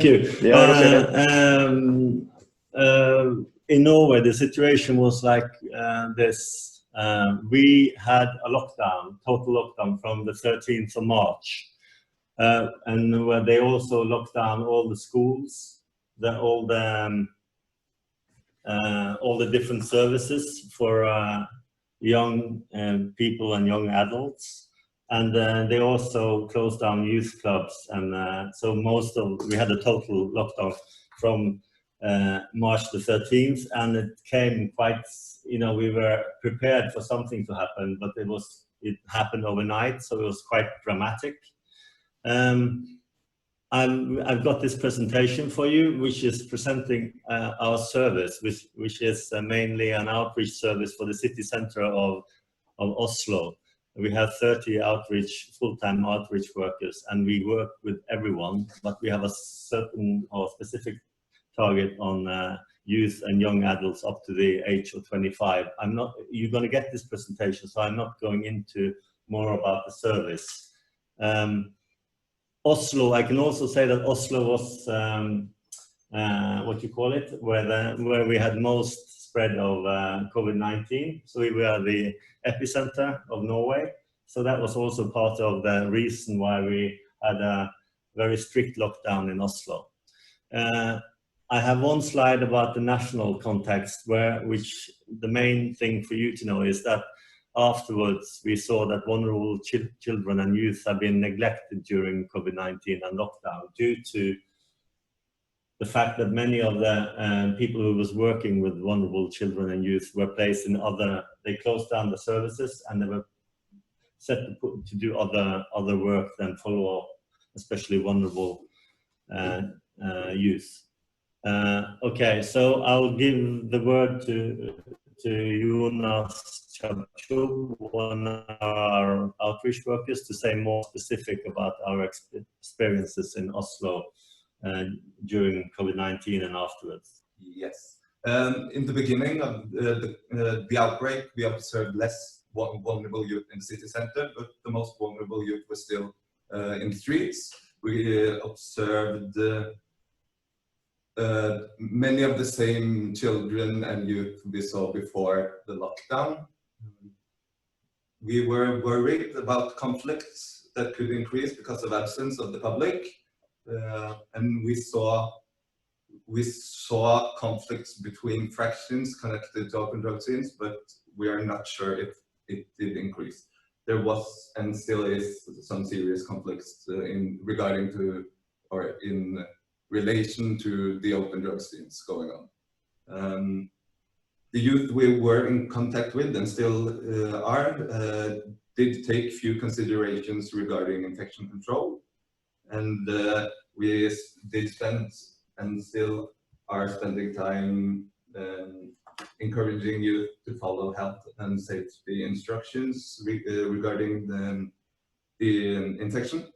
you. Yeah, in Norway, the situation was like this. We had a lockdown, total lockdown from the 13th of March. And where they also locked down all the schools, all the different services for young people and young adults. And they also closed down youth clubs, and so we had a total lockdown from March the 13th, and it came quite, we were prepared for something to happen, but it happened overnight, so it was quite dramatic. I've got this presentation for you, which is presenting our service, which is mainly an outreach service for the city center of Oslo. We have 30 full-time outreach workers, and we work with everyone, but we have a certain or specific target on youth and young adults up to the age of 25. You're going to get this presentation, so I'm not going into more about the service. Oslo, I can also say that Oslo was, where we had most spread of COVID-19. So we were the epicenter of Norway. So that was also part of the reason why we had a very strict lockdown in Oslo. I have one slide about the national context, which the main thing for you to know is that afterwards we saw that vulnerable children and youth have been neglected during COVID-19 and lockdown due to the fact that many of the people who was working with vulnerable children and youth were placed in they closed down the services, and they were set to do other work than follow up, especially vulnerable youth. Okay, so I'll give the word to Jonas Chabchub, one of our outreach workers, to say more specific about our experiences in Oslo during COVID-19 and afterwards. Yes. In the beginning of the outbreak, we observed less vulnerable youth in the city center, but the most vulnerable youth were still in the streets. We observed many of the same children and youth we saw before the lockdown. We were worried about conflicts that could increase because of absence of the public, and we saw conflicts between fractions connected to open drug scenes, but we are not sure if it did increase. There was and still is some serious conflicts in relation to the open drug scenes going on. The youth we were in contact with and still did take few considerations regarding infection control, and we did spend and still are spending time encouraging youth to follow health and safety instructions regarding the infection.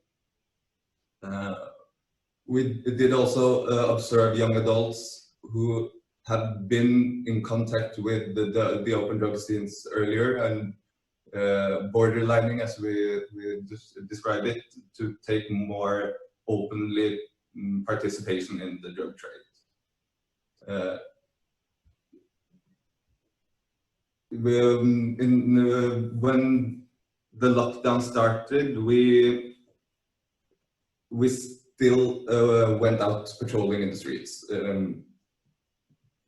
We did also observe young adults who have been in contact with the open drug scenes earlier and borderlining, as we describe it, to take more openly participation in the drug trade. When the lockdown started, we still went out patrolling in the streets.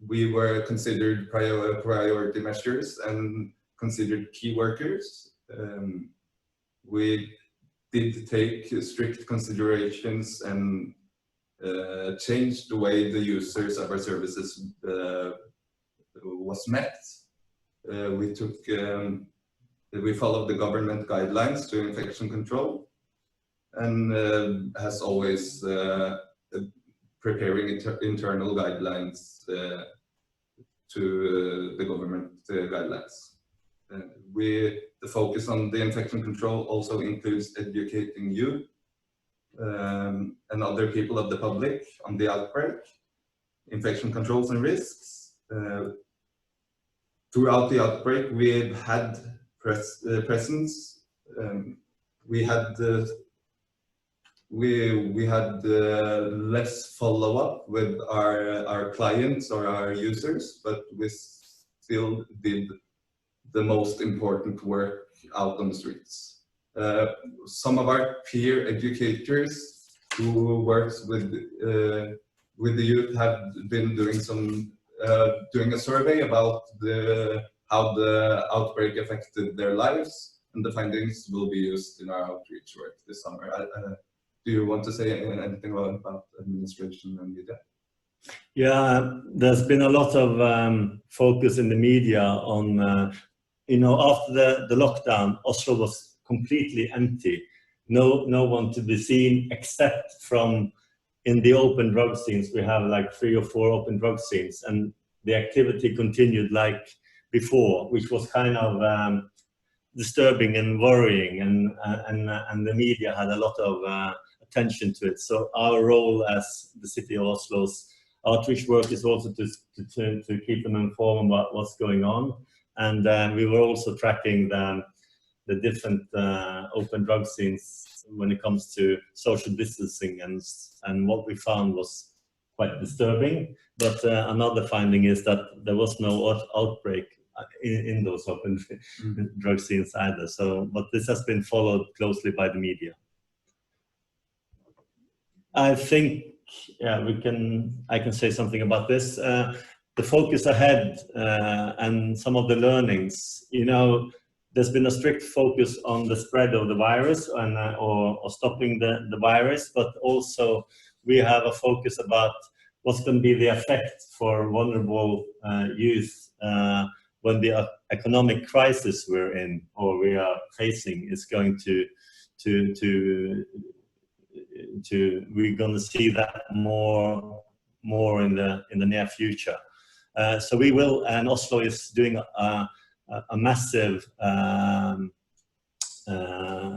We were considered priority measures and considered key workers. We did take strict considerations and changed the way the users of our services was met. We followed the government guidelines to infection control, and as always, preparing internal guidelines to the government guidelines. The focus on the infection control also includes educating you and other people of the public on the outbreak, infection controls and risks. Throughout the outbreak, we've had presence. We had we had less follow-up with our clients or our users, but we still did the most important work out on the streets. Some of our peer educators who works with the youth have been doing a survey about how the outbreak affected their lives, and the findings will be used in our outreach work this summer. Do you want to say anything about administration and media? Yeah, there's been a lot of focus in the media on, you know, after the lockdown, Oslo was completely empty. No one to be seen except from in the open drug scenes. We have like 3 or 4 open drug scenes, and the activity continued like before, which was kind of disturbing and worrying, and the media had a lot of attention to it. So our role as the City of Oslo's outreach work is also to keep them informed about what's going on, and we were also tracking the different open drug scenes when it comes to social distancing, and what we found was quite disturbing. But another finding is that there was no outbreak in those open drug scenes either. So, but this has been followed closely by the media. I think, yeah, I can say something about this. The focus ahead and some of the learnings, you know, there's been a strict focus on the spread of the virus and or stopping the virus, but also we have a focus about what's going to be the effect for vulnerable youth when the economic crisis we're in or we are facing is going to we're going to see that more in the near future. So we will, and Oslo is doing a massive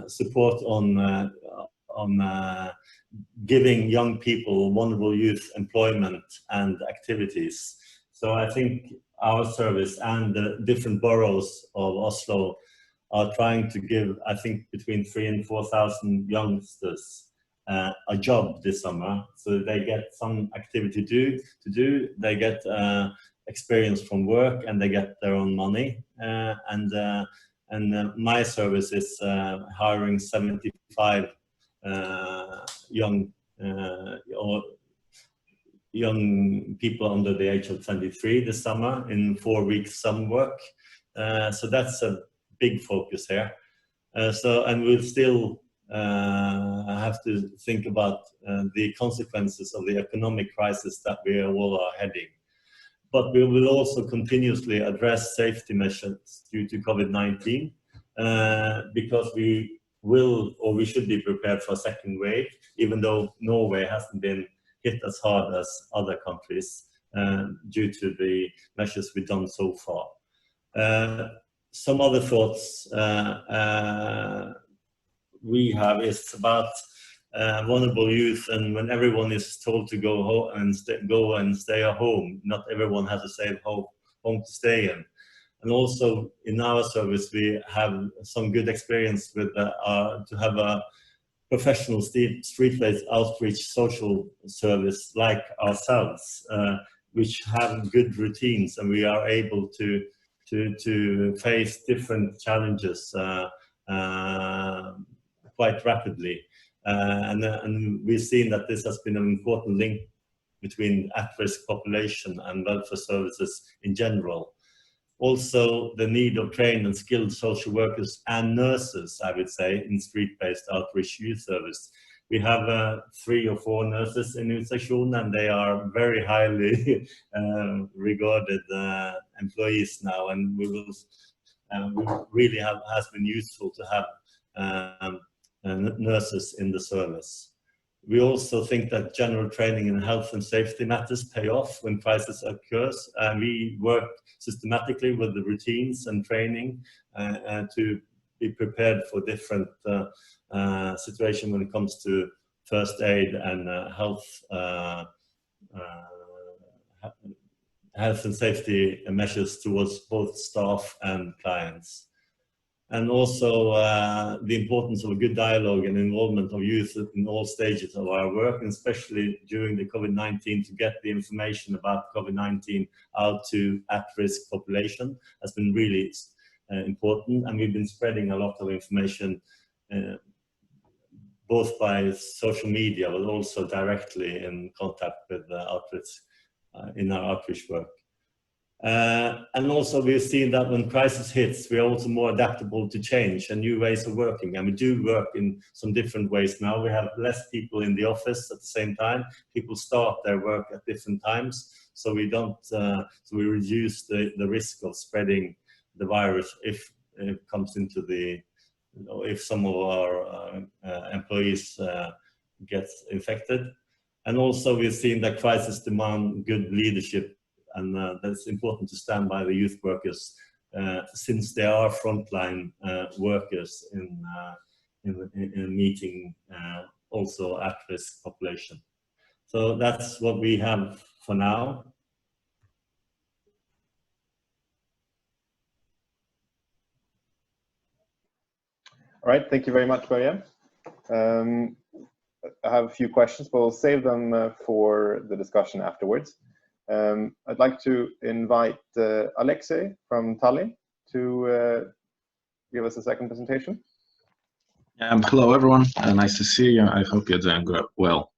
support on giving young people, vulnerable youth, employment and activities. So I think our service and the different boroughs of Oslo are trying to give, I think, between 3,000 and 4,000 youngsters a job this summer, so they get some activity to do. They get experience from work, and they get their own money. And my service is hiring 75 young people under the age of 23 this summer in 4 weeks summer work. So that's a big focus here. And we'll still have to think about the consequences of the economic crisis that we all are heading. But we will also continuously address safety measures due to COVID-19 because we will, or we should be prepared for a second wave, even though Norway hasn't been hit as hard as other countries due to the measures we've done so far. Some other thoughts we have is about vulnerable youth, and when everyone is told to go home and stay at home, not everyone has a safe home to stay in. And also in our service, we have some good experience with to have a professional street-based outreach social service like ourselves, which have good routines, and we are able to face different challenges quite rapidly. And we've seen that this has been an important link between at-risk population and welfare services in general. Also, the need of trained and skilled social workers and nurses, I would say, in street-based outreach youth service. We have 3 or 4 nurses in Youthwork, and they are very highly regarded employees now, and we really has been useful to have nurses in the service. We also think that general training in health and safety matters pay off when crisis occurs, and we work systematically with the routines and training to be prepared for different situations when it comes to first aid and health and safety measures towards both staff and clients. and also the importance of a good dialogue and involvement of youth in all stages of our work, and especially during the COVID-19, to get the information about COVID-19 out to at-risk population has been really important. And we've been spreading a lot of information both by social media, but also directly in contact with outreach in our outreach work. And also we've seen that when crisis hits, we are also more adaptable to change and new ways of working. And we do work in some different ways now. We have less people in the office at the same time. People start their work at different times. So we don't, so we reduce the risk of spreading the virus if it comes into the, if some of our employees get infected. And also we've seen that crisis demand good leadership, and that's important to stand by the youth workers since they are frontline workers in meeting also at-risk population. So that's what we have for now. All right, thank you very much, Börje. I have a few questions, but we'll save them for the discussion afterwards. I'd like to invite Alexei from Tallinn to give us a second presentation. Hello, everyone. Nice to see you. I hope you're doing well.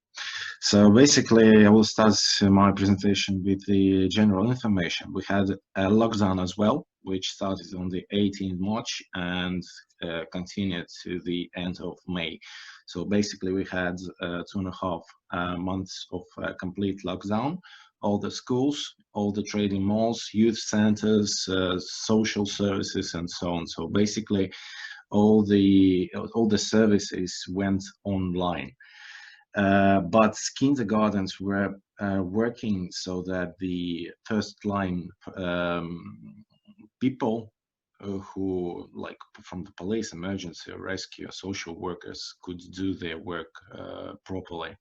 So basically, I will start my presentation with the general information. We had a lockdown as well, which started on the 18th March and continued to the end of May. So basically, we had 2.5 months of complete lockdown. All the schools, all the trading malls, youth centers, social services, and so on. So basically, all the services went online. But kindergartens were working so that the first line people who, like from the police, emergency, rescue, social workers, could do their work properly.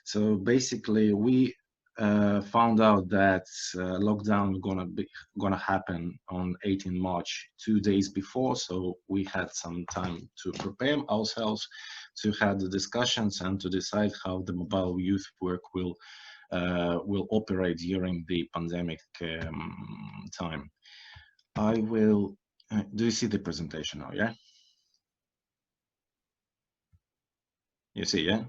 So basically, we found out that lockdown gonna happen on 18 March, 2 days before. So we had some time to prepare ourselves, to have the discussions and to decide how the mobile youth work will operate during the pandemic time. I will. Do you see the presentation now? Yeah. You see, yeah.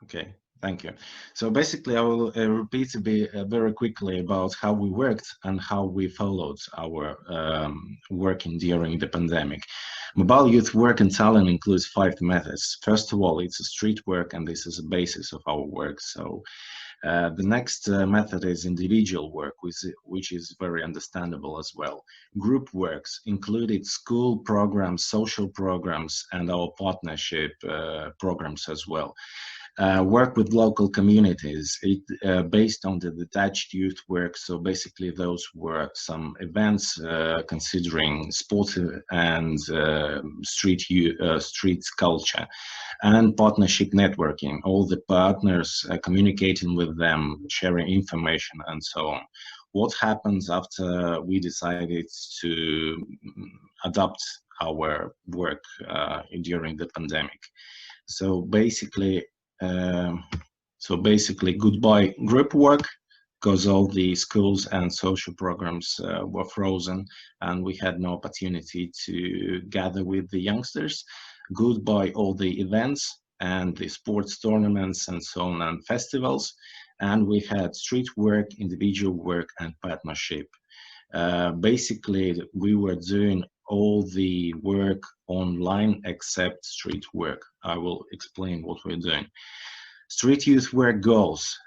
Okay. Thank you. So basically, I will repeat a bit very quickly about how we worked and how we followed our working during the pandemic. Mobile youth work in Tallinn includes 5 methods. First of all, it's a street work, and this is the basis of our work. So the next method is individual work, which is very understandable as well. Group works included school programs, social programs, and our partnership programs as well. Work with local communities, based on the detached youth work. So basically those were some events considering sports and street culture, and partnership networking, all the partners communicating with them, sharing information, and so on. What happens after we decided to adapt our work during the pandemic? So basically, goodbye group work, because all the schools and social programs were frozen and we had no opportunity to gather with the youngsters. Goodbye all the events and the sports tournaments and so on, and festivals. And we had street work, individual work, and partnership. Basically, we were doing all the work online except street work. I will explain what we're doing. Street youth work goals: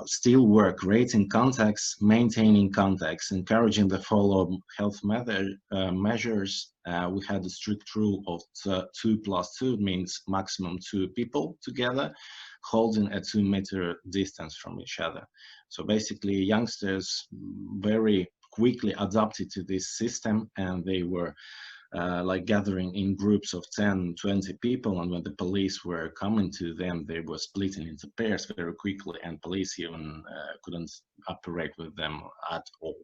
still work, creating contacts, maintaining contacts, encouraging the follow of health measures. We had a strict rule of 2+2, means maximum 2 people together, holding a 2-meter distance from each other. So basically, youngsters very quickly adapted to this system, and they were like gathering in groups of 10, 20 people, and when the police were coming to them, they were splitting into pairs very quickly, and police even couldn't operate with them at all.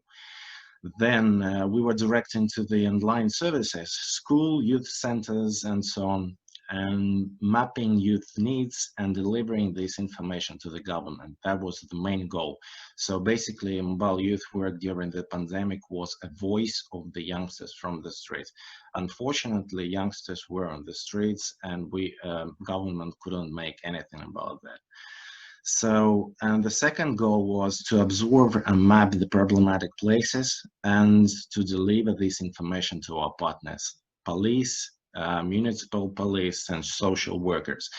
Then we were directing to the online services, school, youth centers, and so on, and mapping youth needs and delivering this information to the government. That was the main goal. So basically, mobile youth work during the pandemic was a voice of the youngsters from the streets. Unfortunately, youngsters were on the streets, and we government couldn't make anything about that. So, and the second goal was to observe and map the problematic places and to deliver this information to our partners, police, municipal police, and social workers.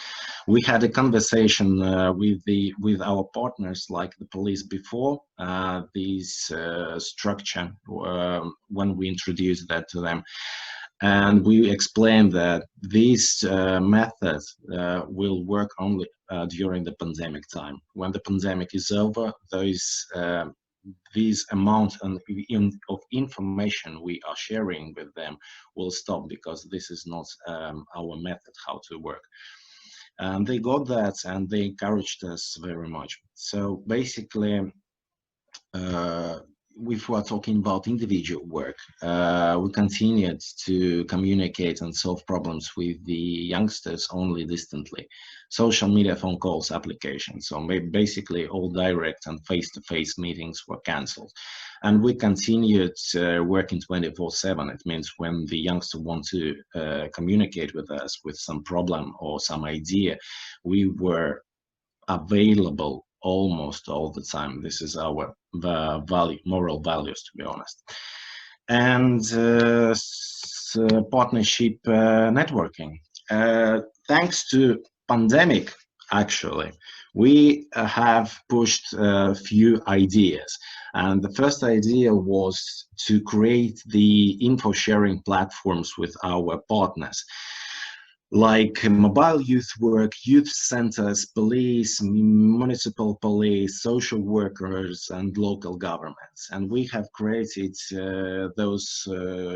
We had a conversation with our partners, like the police, before this structure when we introduced that to them. And we explained that this method will work only during the pandemic time. When the pandemic is over, this amount of information we are sharing with them will stop, because this is not our method how to work. They got that, and they encouraged us very much. So basically, if we are talking about individual work, we continued to communicate and solve problems with the youngsters only distantly. Social media, phone calls, applications. So basically all direct and face-to-face meetings were cancelled. And we continued working 24/7. It means when the youngster want to communicate with us with some problem or some idea, we were available almost all the time. This is our moral values, to be honest. And partnership networking. Thanks to pandemic, actually, we have pushed a few ideas. And the first idea was to create the info sharing platforms with our partners, like mobile youth work, youth centers, police, municipal police, social workers, and local governments. And we have created those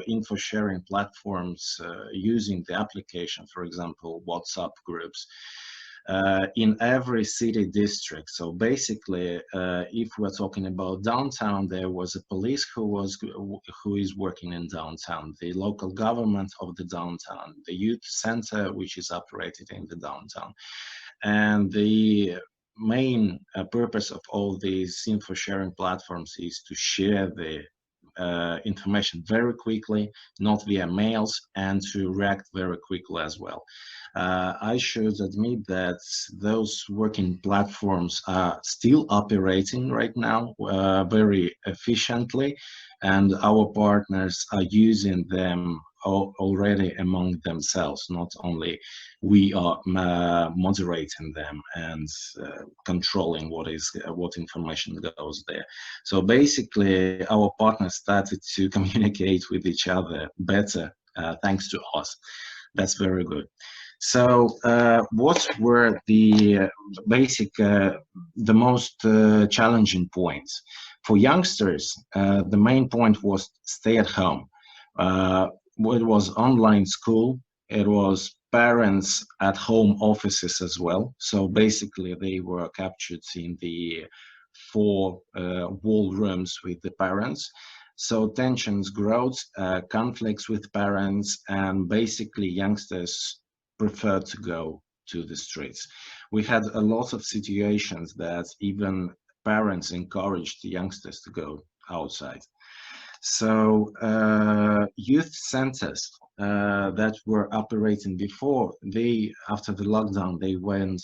info sharing platforms using the application, for example, WhatsApp groups, in every city district. So basically, if we're talking about downtown, there was a police who is working in downtown, the local government of the downtown, the youth center which is operated in the downtown. And the main purpose of all these info sharing platforms is to share the information very quickly, not via mails, and to react very quickly as well. I should admit that those working platforms are still operating right now very efficiently, and our partners are using them already among themselves. Not only we are moderating them and controlling what information goes there. So basically, our partners started to communicate with each other better thanks to us. That's very good. So what were the basic, the most challenging points? For youngsters, the main point was stay at home. It was online school. It was parents at home offices as well. So basically they were captured in the 4 wall rooms with the parents. So tensions growth, conflicts with parents, and basically youngsters preferred to go to the streets. We had a lot of situations that even parents encouraged the youngsters to go outside. So youth centers that were operating before, after the lockdown, they went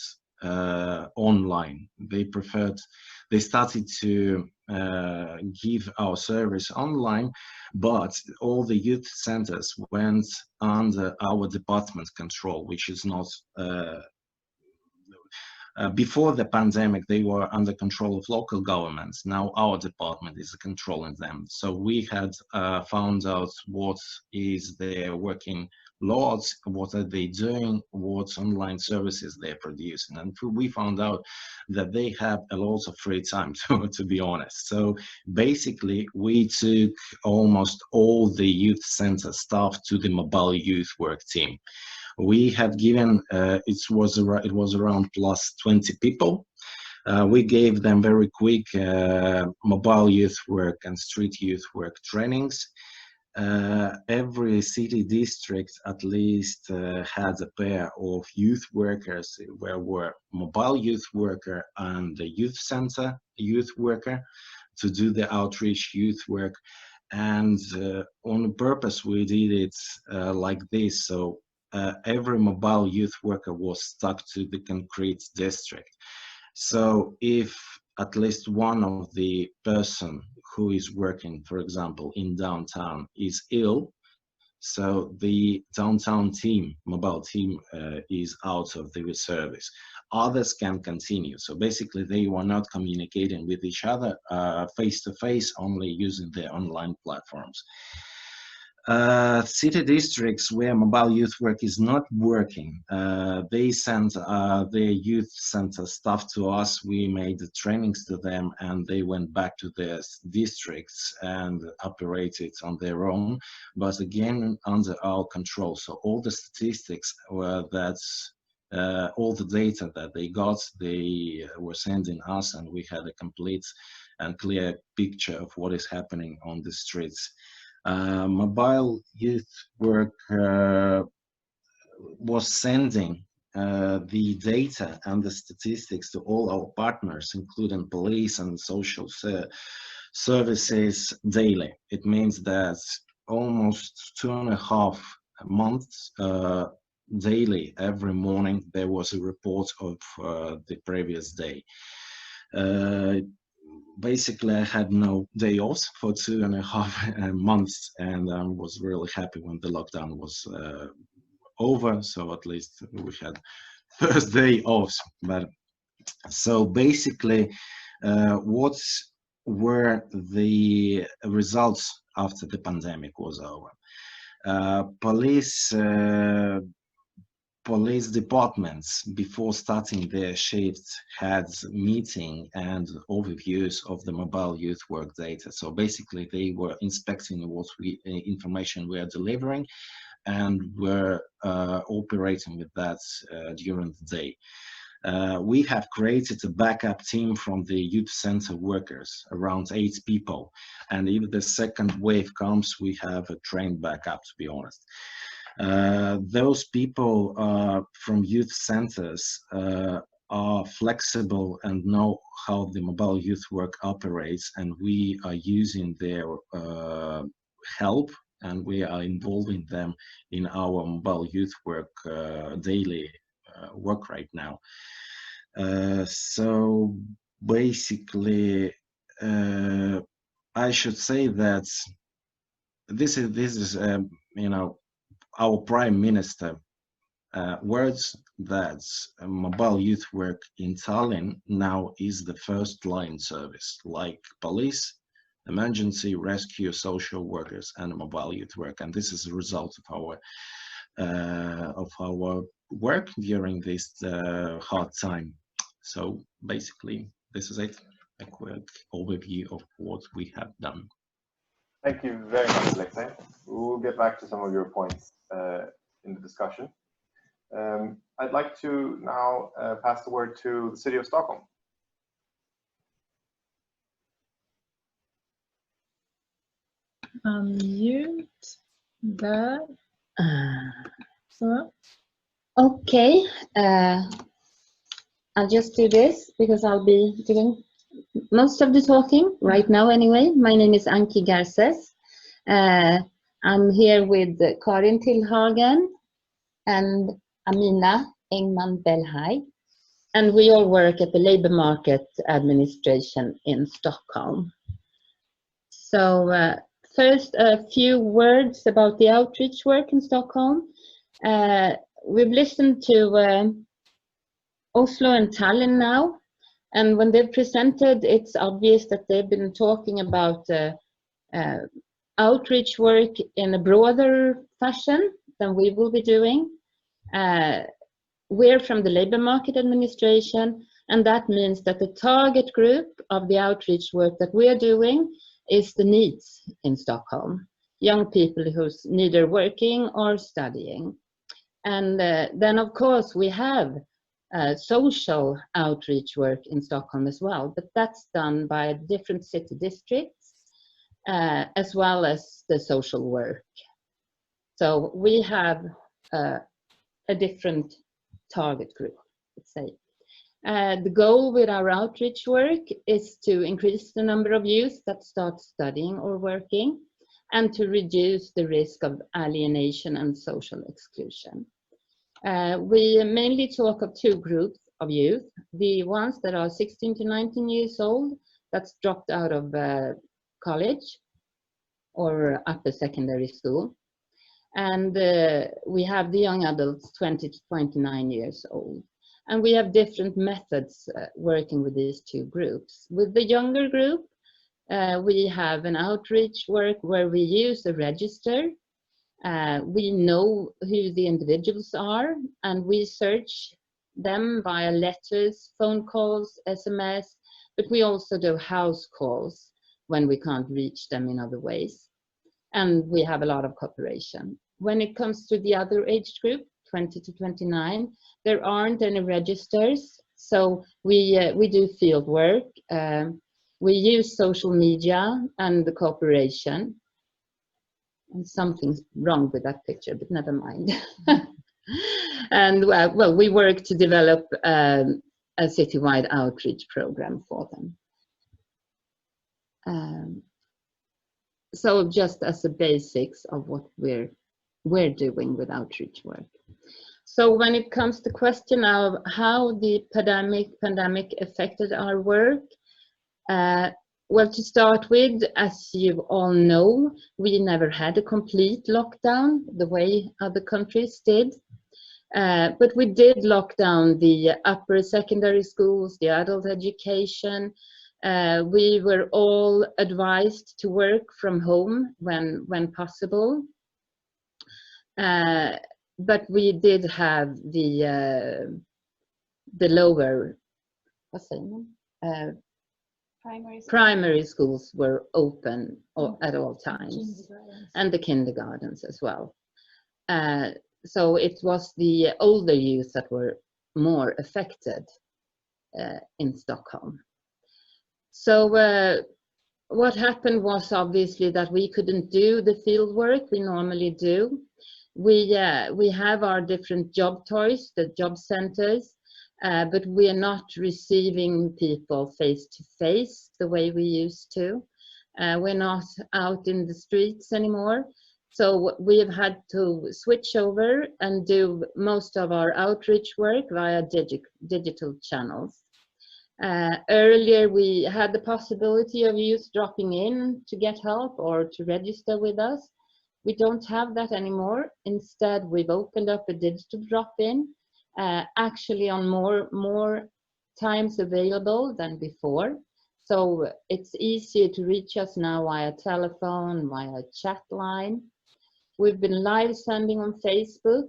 online. They started to give our service online, but all the youth centers went under our department control, which is not before the pandemic, they were under control of local governments. Now our department is controlling them. So we had found out what is their working laws, what are they doing, what online services they're producing. And we found out that they have a lot of free time, to be honest. So basically, we took almost all the youth center staff to the mobile youth work team. We have given, it was around plus 20 people. We gave them very quick mobile youth work and street youth work trainings. Every city district at least had a pair of youth workers where were mobile youth worker and the youth center youth worker to do the outreach youth work. And on purpose we did it like this, so every mobile youth worker was stuck to the concrete district. So if at least one of the person who is working, for example, in downtown is ill, so the downtown team, mobile team, is out of the service. Others can continue. So basically they were not communicating with each other face to face, only using their online platforms. City districts where mobile youth work is not working, they send their youth center staff to us. We made the trainings to them and they went back to their districts and operated on their own, but again under our control. So all the statistics were all the data that they got, they were sending us, and we had a complete and clear picture of what is happening on the streets. Mobile youth work was sending the data and the statistics to all our partners, including police and social services, daily. It means that almost 2.5 months daily, every morning, there was a report of the previous day. Basically, I had no day off for 2.5 months, and I was really happy when the lockdown was over. So at least we had first day off. But so basically, what were the results after the pandemic was over? Police departments, before starting their shifts, had meeting and overviews of the mobile youth work data. So basically they were inspecting what information we are delivering, and were operating with that during the day. We have created a backup team from the youth center workers, around 8 people. And if the second wave comes, we have a trained backup, to be honest. Those people from youth centers are flexible and know how the mobile youth work operates, and we are using their help, and we are involving them in our mobile youth work daily work right now. So basically, I should say that this is you know, our Prime Minister words that mobile youth work in Tallinn now is the first line service, like police, emergency, rescue, social workers, and mobile youth work. And this is a result of our work during this hard time. So basically, this is it, a quick overview of what we have done. Thank you very much, Alexei. We'll get back to some of your points in the discussion. I'd like to now pass the word to the City of Stockholm. Unmute there. So, okay, I'll just do this because I'll be doing most of the talking right now anyway. My name is Anki Garces. I'm here with Karin Tillhagen and Amina Engman-Belhaj, and we all work at the Labour Market Administration in Stockholm. So first, a few words about the outreach work in Stockholm. We've listened to Oslo and Tallinn now, and when they've presented, it's obvious that they've been talking about outreach work in a broader fashion than we will be doing. We're from the Labour Market Administration, and that means that the target group of the outreach work that we are doing is the NEETs in Stockholm, young people who's neither working or studying. And then, of course, we have social outreach work in Stockholm as well, but that's done by different city districts as well as the social work. So we have a different target group, let's say. The goal with our outreach work is to increase the number of youth that start studying or working and to reduce the risk of alienation and social exclusion. We mainly talk of two groups of youth, the ones that are 16 to 19 years old, that's dropped out of college or upper secondary school. And we have the young adults 20 to 29 years old. And we have different methods working with these two groups. With the younger group, we have an outreach work where we use a register. We know who the individuals are, and we search them via letters, phone calls, SMS, but we also do house calls when we can't reach them in other ways. And we have a lot of cooperation. When it comes to the other age group, 20 to 29, there aren't any registers, so we do field work. We use social media and the cooperation. And something's wrong with that picture, but never mind. And well, we work to develop a citywide outreach program for them. So just as the basics of what we're doing with outreach work. So when it comes to the question of how the pandemic affected our work, well, to start with, as you all know, we never had a complete lockdown the way other countries did. But we did lock down the upper secondary schools, the adult education. We were all advised to work from home when possible. But we did have the lower, what's the name? Primary schools were open at all times, and the kindergartens as well. So it was the older youth that were more affected in Stockholm. So what happened was obviously that we couldn't do the field work we normally do. We have our different job toys, the job centers, but we are not receiving people face to face the way we used to. We're not out in the streets anymore. So we have had to switch over and do most of our outreach work via digital channels. Earlier we had the possibility of youth dropping in to get help or to register with us. We don't have that anymore. Instead, we've opened up a digital drop-in, actually on more times available than before. So it's easier to reach us now via telephone, via chat line. We've been live sending on Facebook.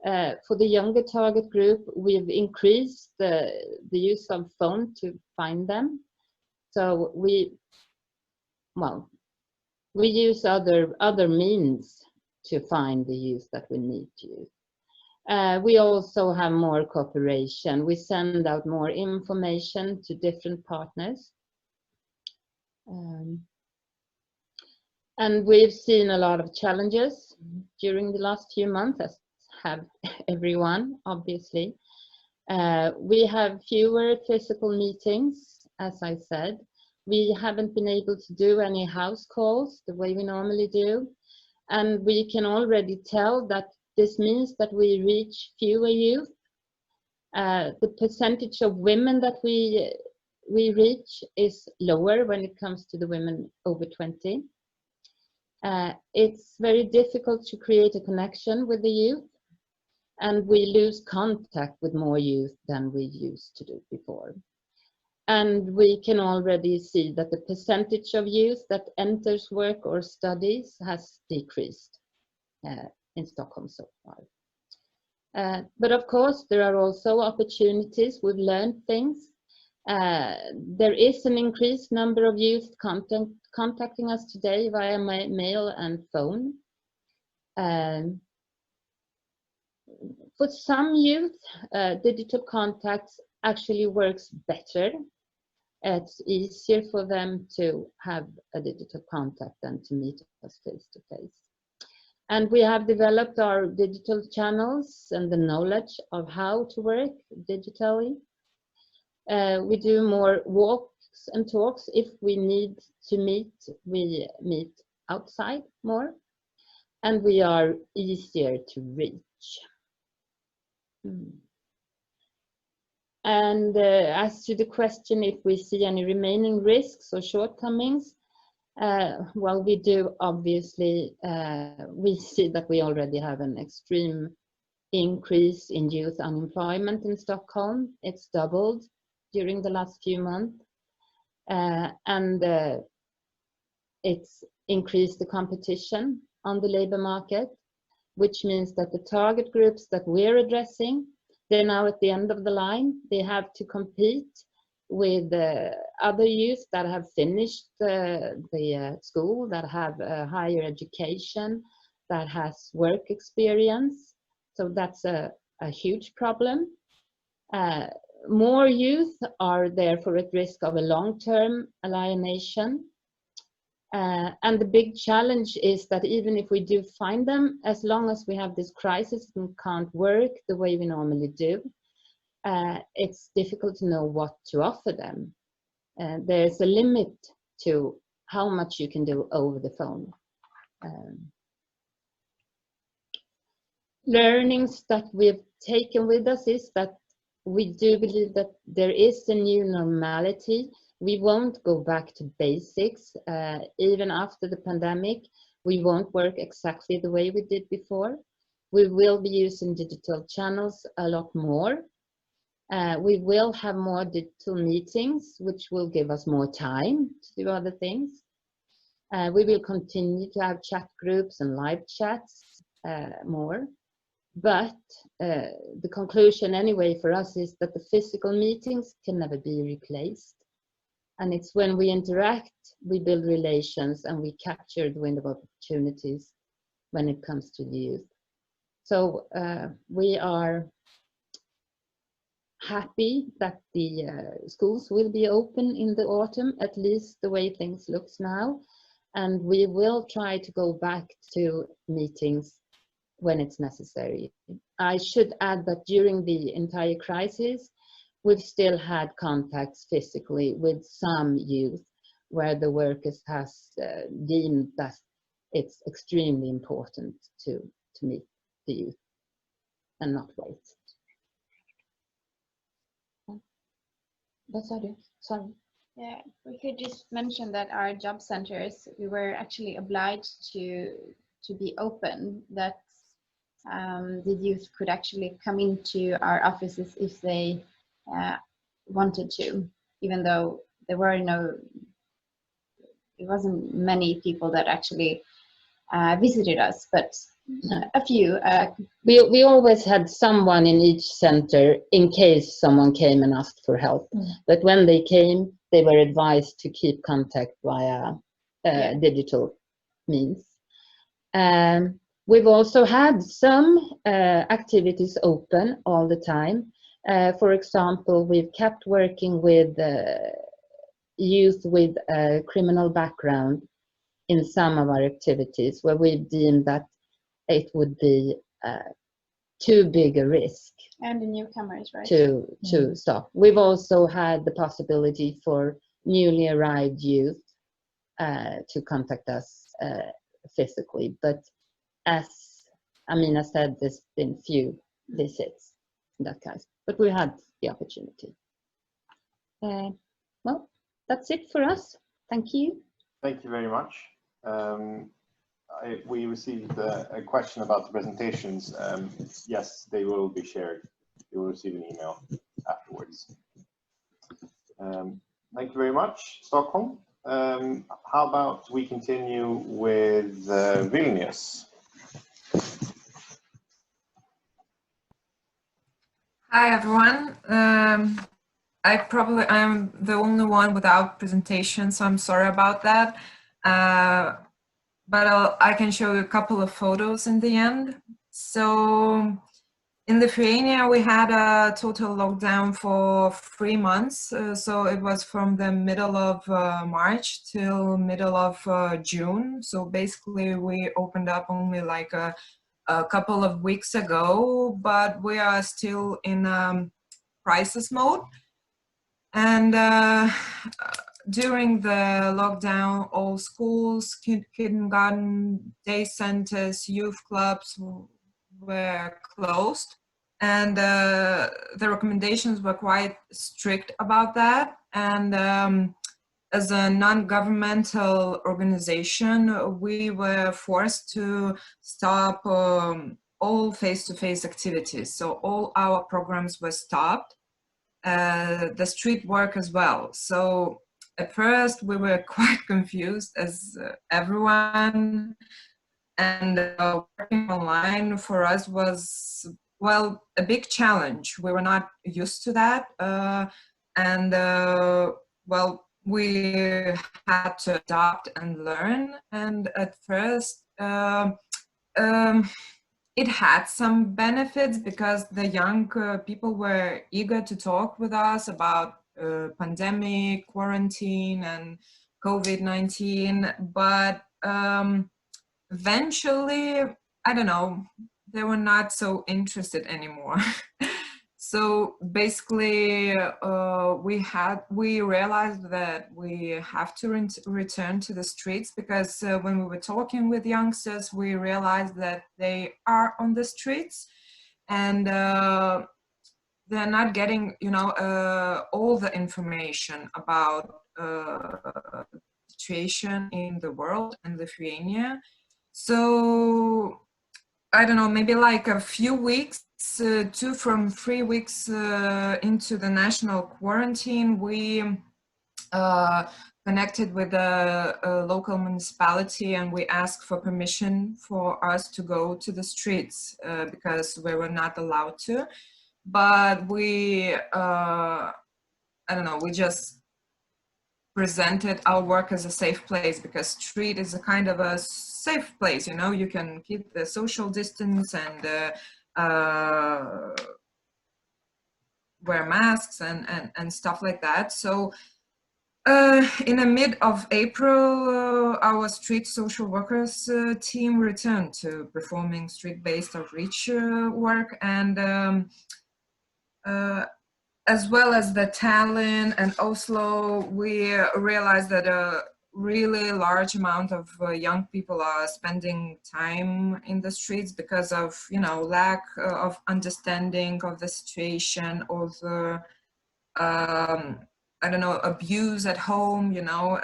For the younger target group, we've increased the use of phone to find them. So we use other means to find the youth that we need to use. We also have more cooperation. We send out more information to different partners. And we've seen a lot of challenges during the last few months, as have everyone, obviously. We have fewer physical meetings, as I said. We haven't been able to do any house calls the way we normally do. And we can already tell that this means that we reach fewer youth. The percentage of women that we reach is lower when it comes to the women over 20. It's very difficult to create a connection with the youth, and we lose contact with more youth than we used to do before. And we can already see that the percentage of youth that enters work or studies has decreased in Stockholm so far. But of course, there are also opportunities. We've learned things. There is an increased number of youth contacting us today via mail and phone. for some youth, digital contacts actually works better. It's easier for them to have a digital contact than to meet us face to face. And we have developed our digital channels and the knowledge of how to work digitally. We do more walks and talks. If we need to meet, we meet outside more. And we are easier to reach. And as to the question if we see any remaining risks or shortcomings, well, we do obviously. We see that we already have an extreme increase in youth unemployment in Stockholm. It's doubled during the last few months, and it's increased the competition on the labor market, which means that the target groups that we're addressing, they're now at the end of the line. They have to compete with other youth that have finished the school, that have higher education, that has work experience. So that's a huge problem. More youth are therefore at risk of a long-term alienation. And the big challenge is that even if we do find them, as long as we have this crisis and can't work the way we normally do, it's difficult to know what to offer them. There's a limit to how much you can do over the phone. Learnings that we've taken with us is that we do believe that there is a new normality. We won't go back to basics. Even after the pandemic, we won't work exactly the way we did before. We will be using digital channels a lot more. We will have more digital meetings, which will give us more time to do other things. We will continue to have chat groups and live chats more. But the conclusion anyway for us is that the physical meetings can never be replaced. And it's when we interact, we build relations and we capture the window of opportunities when it comes to the youth. So we are happy that the schools will be open in the autumn, at least the way things looks now. And we will try to go back to meetings when it's necessary. I should add that during the entire crisis, we've still had contacts physically with some youth where the workers has deemed that it's extremely important to meet the youth and not wait. That's all. Sorry. Yeah, we could just mention that our job centers, we were actually obliged to be open, that the youth could actually come into our offices if they wanted to, even though there wasn't many people that actually visited us, but a few. We always had someone in each center in case someone came and asked for help. But when they came, they were advised to keep contact via digital means. We've also had some activities open all the time. For example, we've kept working with youth with a criminal background in some of our activities where we deemed that it would be too big a risk. And the newcomers, right? To stop. We've also had the possibility for newly arrived youth to contact us physically, but as Amina said, there's been few visits in that case, but we had the opportunity. Well, that's it for us. Thank you. Thank you very much. We received a question about the presentations. Yes, they will be shared. You will receive an email afterwards. Thank you very much, Stockholm. How about we continue with Vilnius? Hi everyone. I'm the only one without presentation, so I'm sorry about that. But I can show you a couple of photos in the end. So In Lithuania, we had a total lockdown for 3 months. So it was from the middle of March till middle of June. So basically, we opened up only like a couple of weeks ago, but we are still in crisis mode. And during the lockdown, all schools, kindergarten, day centers, youth clubs were closed, and the recommendations were quite strict about that. And as a non-governmental organization, we were forced to stop all face-to-face activities. So all our programs were stopped, the street work as well. So at first we were quite confused, as everyone, and working online for us was, well, a big challenge. We were not used to that, and well, we had to adapt and learn. And at first it had some benefits, because the young people were eager to talk with us about pandemic, quarantine, and COVID-19, but eventually, I don't know, they were not so interested anymore. So basically, we realized that we have to return to the streets, because when we were talking with youngsters, we realized that they are on the streets, and they're not getting, you know, all the information about the situation in the world and Lithuania. So I don't know, maybe like a few weeks, 2 from 3 weeks into the national quarantine, we connected with a local municipality, and we asked for permission for us to go to the streets, because we were not allowed to. But we, I don't know, we just presented our work as a safe place, because street is a kind of a safe place, you know, you can keep the social distance and wear masks and stuff like that. So in the mid of April, our street social workers team returned to performing street-based outreach work, and as well as the Tallinn and Oslo, we realized that a really large amount of young people are spending time in the streets because of, you know, lack of understanding of the situation, or the I don't know, abuse at home, you know.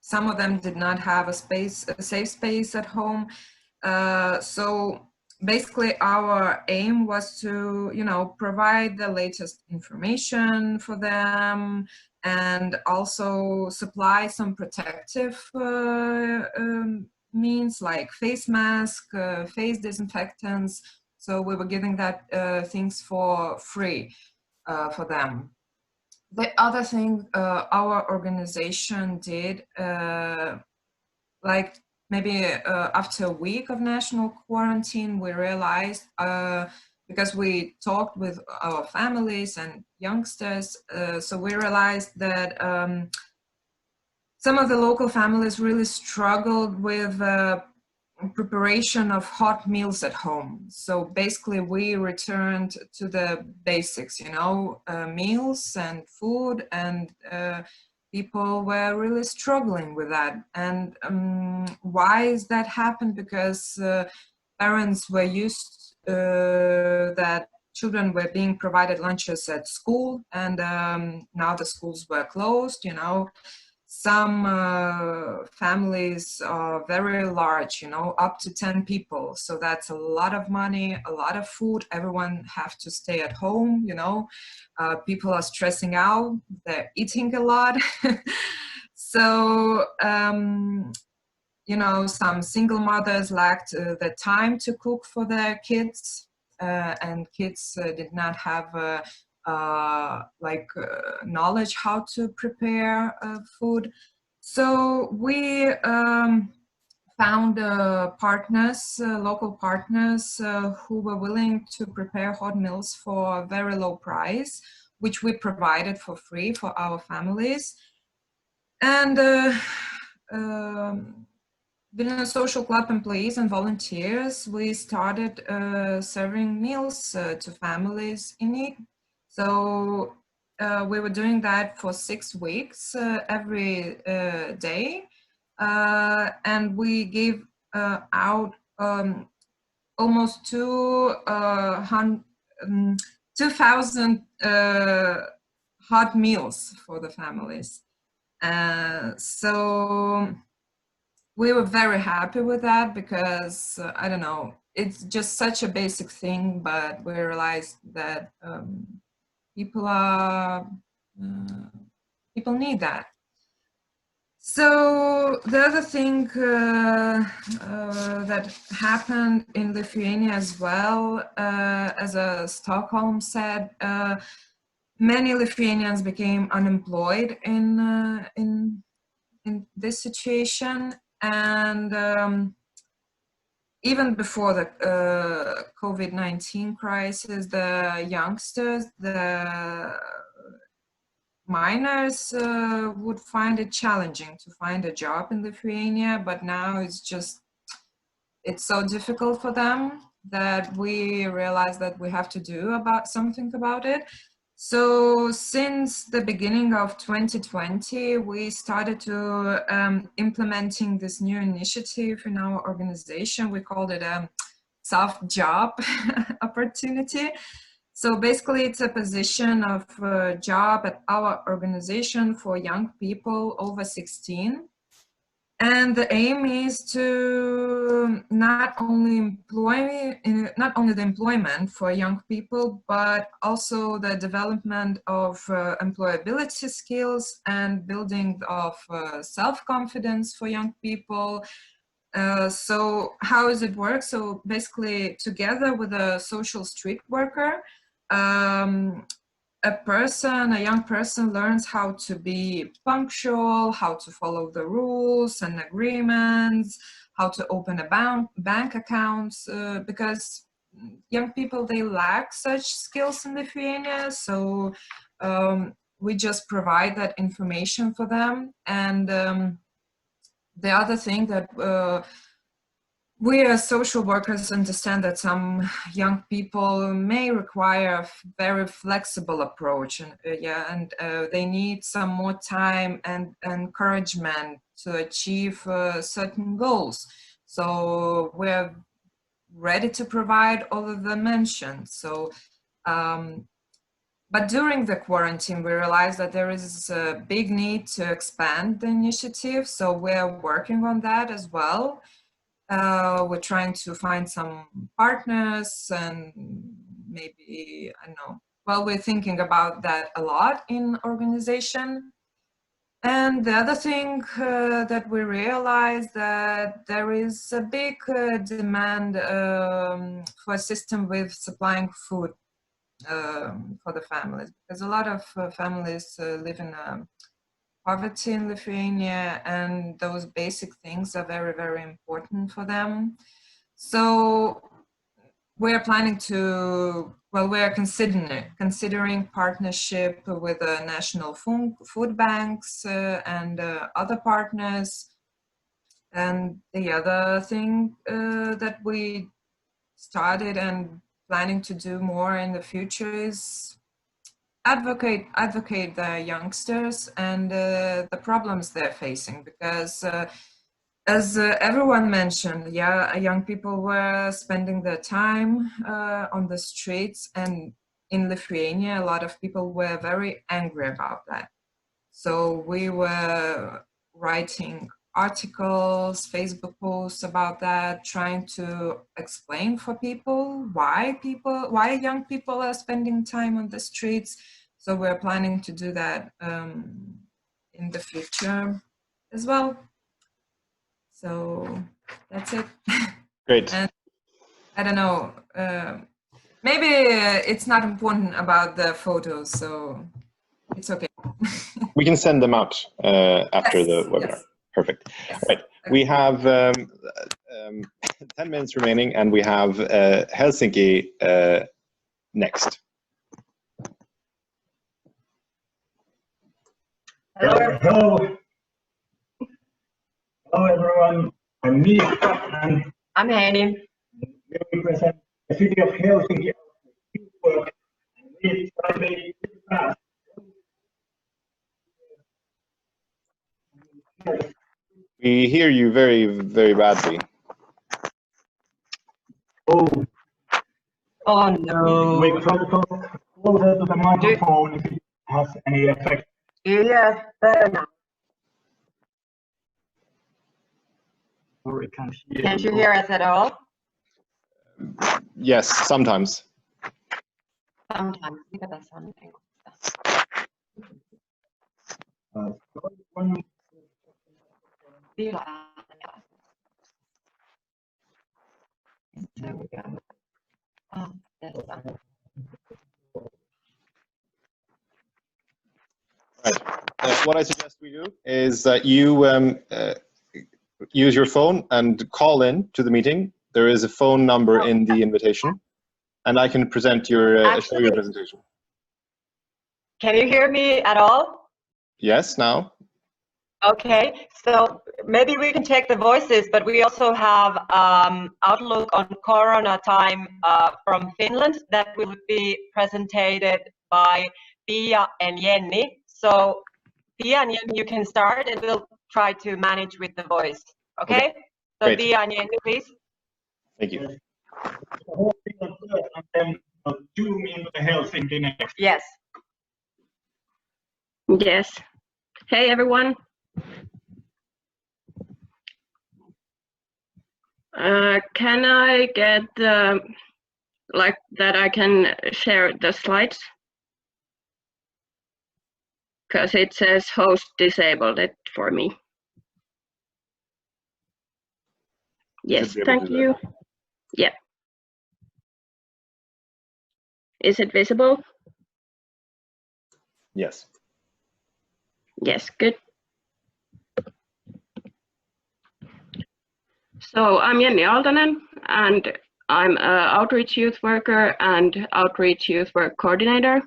Some of them did not have a safe space at home. So basically our aim was to, you know, provide the latest information for them, and also supply some protective means like face mask, face disinfectants. So we were giving that things for free for them. The other thing our organization did, like maybe after a week of national quarantine, we realized, because we talked with our families and youngsters, so we realized that some of the local families really struggled with preparation of hot meals at home. So basically we returned to the basics, you know, meals and food, and people were really struggling with that. And why is that happened? Because parents were used that children were being provided lunches at school, and now the schools were closed, you know. Some families are very large, you know, up to 10 people. So that's a lot of money, a lot of food. Everyone have to stay at home, you know. People are stressing out, they're eating a lot. So, you know, some single mothers lacked the time to cook for their kids, and kids did not have knowledge how to prepare food. So we found partners, local partners who were willing to prepare hot meals for a very low price, which we provided for free for our families. And Vilnius Social Club employees and volunteers, we started serving meals to families in need. So we were doing that for 6 weeks every day. And we gave out almost 2,000 hot meals for the families. So we were very happy with that because, I don't know, it's just such a basic thing, but we realized that people need that. So the other thing that happened in Lithuania as well, as Stockholm said, many Lithuanians became unemployed in this situation, and even before the COVID-19 crisis, the youngsters, the minors would find it challenging to find a job in Lithuania, but now it's so difficult for them that we realize that we have to do something about it. So since the beginning of 2020, we started to implementing this new initiative in our organization. We called it a self-job opportunity. So basically it's a position of job at our organization for young people over 16. And the aim is to not only the employment for young people, but also the development of employability skills and building of self-confidence for young people. So how does it work? So basically, together with a social street worker, a young person learns how to be punctual, how to follow the rules and agreements, how to open a bank accounts, because young people, they lack such skills in Lithuania. So we just provide that information for them. And the other thing that we as social workers understand that some young people may require a very flexible approach, and they need some more time and encouragement to achieve certain goals. So we're ready to provide all of the mentioned. So, but during the quarantine, we realized that there is a big need to expand the initiative. So we're working on that as well. We're trying to find some partners and maybe, I don't know, well, we're thinking about that a lot in organization. And the other thing that we realized that there is a big demand for a system with supplying food for the families, because a lot of families live in poverty in Lithuania, and those basic things are very, very important for them. So we're planning to, well, we're considering partnership with the national food banks and other partners. And the other thing that we started and planning to do more in the future is advocate the youngsters and the problems they're facing, because as everyone mentioned, young people were spending their time on the streets, and in Lithuania a lot of people were very angry about that. So we were writing articles, Facebook posts about that, trying to explain for people why young people are spending time on the streets. So we're planning to do that in the future as well. So that's it. Great. And I don't know, maybe it's not important about the photos, so it's okay. We can send them out after the webinar. Yes. Perfect. Yes. Right. We have 10 minutes remaining, and we have Helsinki next. Hello. Hello everyone. I'm Mika and I'm Heini. We represent the city of Helsinki. We try to make it fast. We hear you very, very badly. Oh no. We try to talk closer to the microphone if it has any effect. Yes, better now. Sorry, can't hear. Can't you hear us at all? Yes, sometimes. Sometimes. Mikä tässä on? There we go. Oh, that's fine. Right. What I suggest we do is that you use your phone and call in to the meeting. There is a phone number in the invitation, and I can present your show your presentation. Can you hear me at all? Yes, now. Okay, so maybe we can check the voices, but we also have outlook on Corona time from Finland that will be presented by Pia and Jenny. So Pia and Jenny, you can start and we'll try to manage with the voice. Okay? So Great. Pia and Jenny, please. Thank you. The whole thing on first and then zoom into the Helsinki next. Yes. Yes. Hey everyone. Can I get like that I can share the slides? Because it says host disabled it for me. Yes, thank you. Yeah. Is it visible? Yes. Yes, good. So I'm Jenny Aaltonen, and I'm an outreach youth worker and outreach youth work coordinator.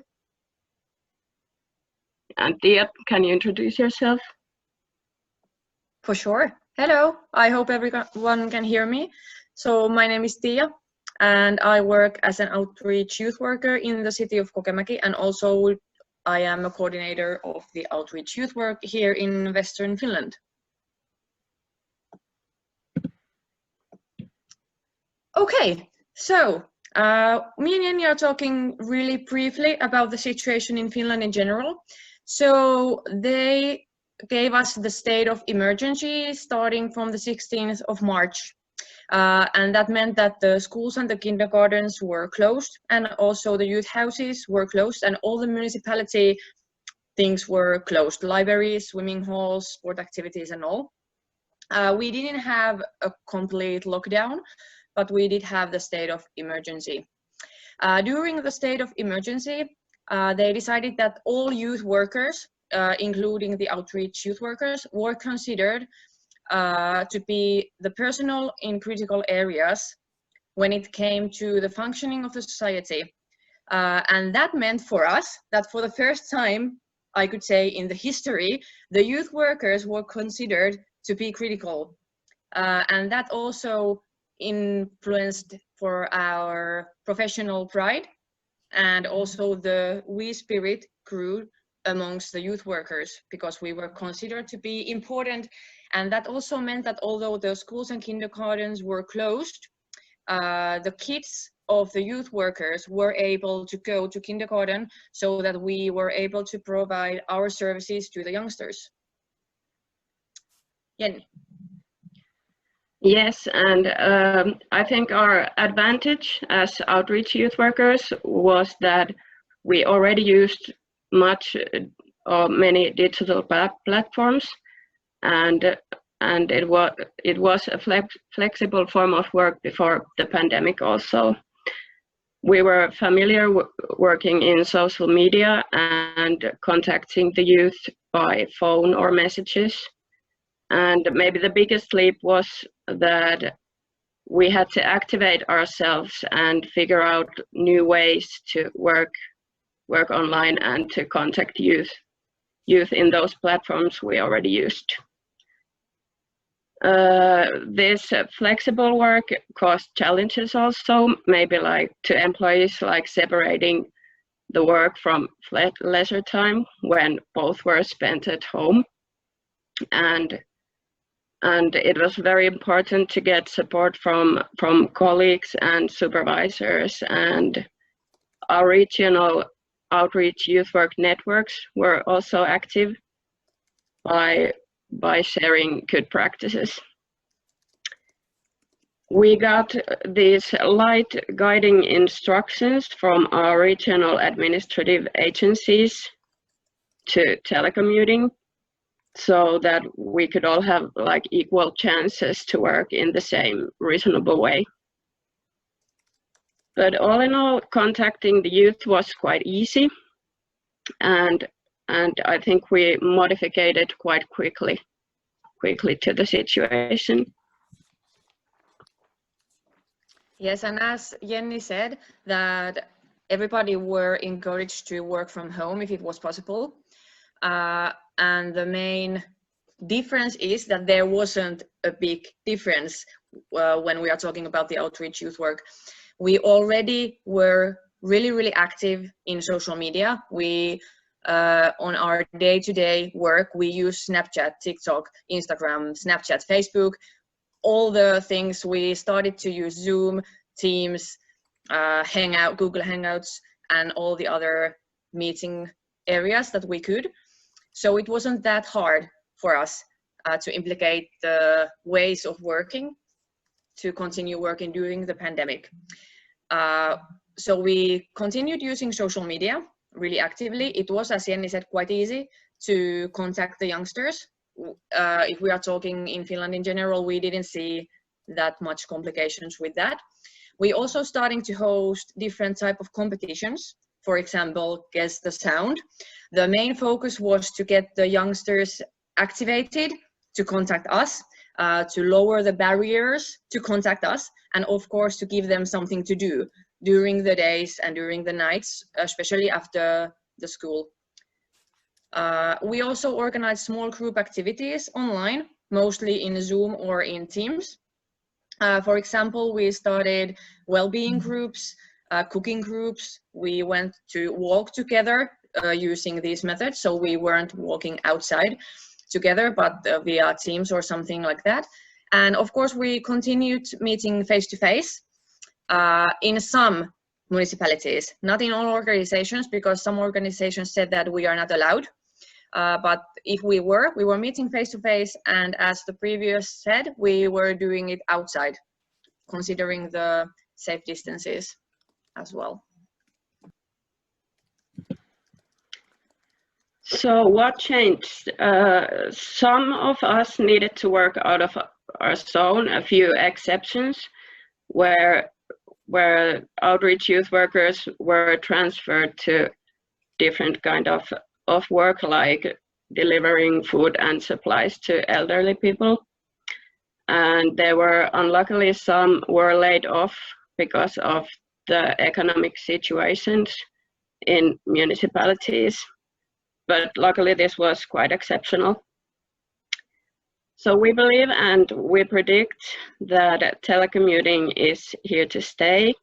And Tia, can you introduce yourself? For sure. Hello, I hope everyone can hear me. So my name is Tia, and I work as an outreach youth worker in the city of Kokemäki, and also I am a coordinator of the outreach youth work here in Western Finland. Okay, so me and Jenny are talking really briefly about the situation in Finland in general. So they gave us the state of emergency starting from the 16th of March. And that meant that the schools and the kindergartens were closed, and also the youth houses were closed, and all the municipality things were closed, libraries, swimming halls, sport activities and all. We didn't have a complete lockdown, but we did have the state of emergency. During the state of emergency, they decided that all youth workers, including the outreach youth workers, were considered to be the personnel in critical areas when it came to the functioning of the society. And that meant for us that for the first time, I could say in the history, the youth workers were considered to be critical. And that also influenced for our professional pride, and also the we spirit grew amongst the youth workers because we were considered to be important. And that also meant that although the schools and kindergartens were closed, the kids of the youth workers were able to go to kindergarten so that we were able to provide our services to the youngsters. Jenny. Yes, and I think our advantage as outreach youth workers was that we already used many digital platforms, and it was a flexible form of work before the pandemic also. We were familiar working in social media and contacting the youth by phone or messages. And maybe the biggest leap was that we had to activate ourselves and figure out new ways to work online and to contact youth in those platforms we already used. This flexible work caused challenges also, maybe like to employees, like separating the work from leisure time when both were spent at home. And it was very important to get support from colleagues and supervisors, and our regional outreach youth work networks were also active by sharing good practices. We got these light guiding instructions from our regional administrative agencies to telecommuting, so that we could all have like equal chances to work in the same reasonable way. But all in all, contacting the youth was quite easy, and I think we modified it quite quickly to the situation. Yes, and as Jenny said, that everybody were encouraged to work from home if it was possible. And the main difference is that there wasn't a big difference when we are talking about the outreach youth work. We already were really active in social media. We on our day-to-day work, we use Snapchat, TikTok, Instagram, Snapchat, Facebook, all the things. We started to use Zoom, Teams, Hangout, Google Hangouts, and all the other meeting areas that we could. So it wasn't that hard for us to implicate the ways of working to continue working during the pandemic. So we continued using social media really actively. It was, as Jenny said, quite easy to contact the youngsters. If we are talking in Finland in general, we didn't see that much complications with that. We also starting to host different type of competitions. For example, Guess the Sound. The main focus was to get the youngsters activated to contact us, to lower the barriers to contact us, and of course to give them something to do during the days and during the nights, especially after the school. We also organized small group activities online, mostly in Zoom or in Teams. For example, we started well-being groups, cooking groups. We went to walk together using these methods, so we weren't walking outside together, but via Teams or something like that. And of course, we continued meeting face-to-face in some municipalities, not in all organizations, because some organizations said that we are not allowed. But if we were meeting face-to-face, and as the previous said, we were doing it outside, considering the safe distances as well. So what changed? Some of us needed to work out of our zone, a few exceptions, where outreach youth workers were transferred to different kind of work, like delivering food and supplies to elderly people. And there were, unluckily, some were laid off because of the economic situations in municipalities. But luckily this was quite exceptional. So we believe and we predict that telecommuting is here to stay,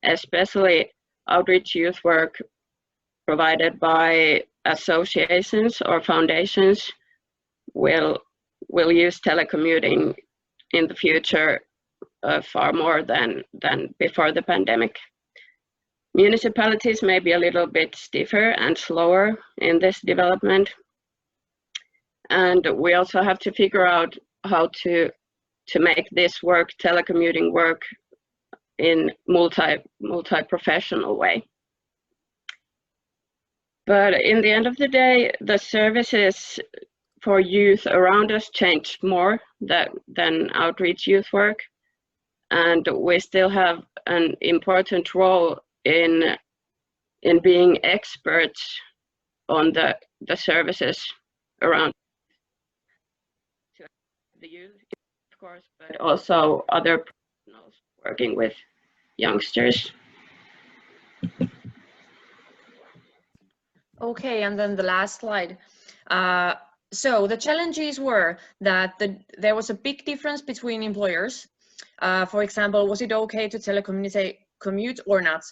especially outreach youth work provided by associations or foundations will use telecommuting in the future far more than before the pandemic. Municipalities may be a little bit stiffer and slower in this development. And we also have to figure out how to make this work, telecommuting work, in multi-professional way. But in the end of the day, the services for youth around us changed more than outreach youth work. And we still have an important role in being experts on the services around. the youth, of course, but also other professionals working with youngsters. Okay, and then the last slide. So the challenges were that there was a big difference between employers. For example, was it okay to telecommute or not?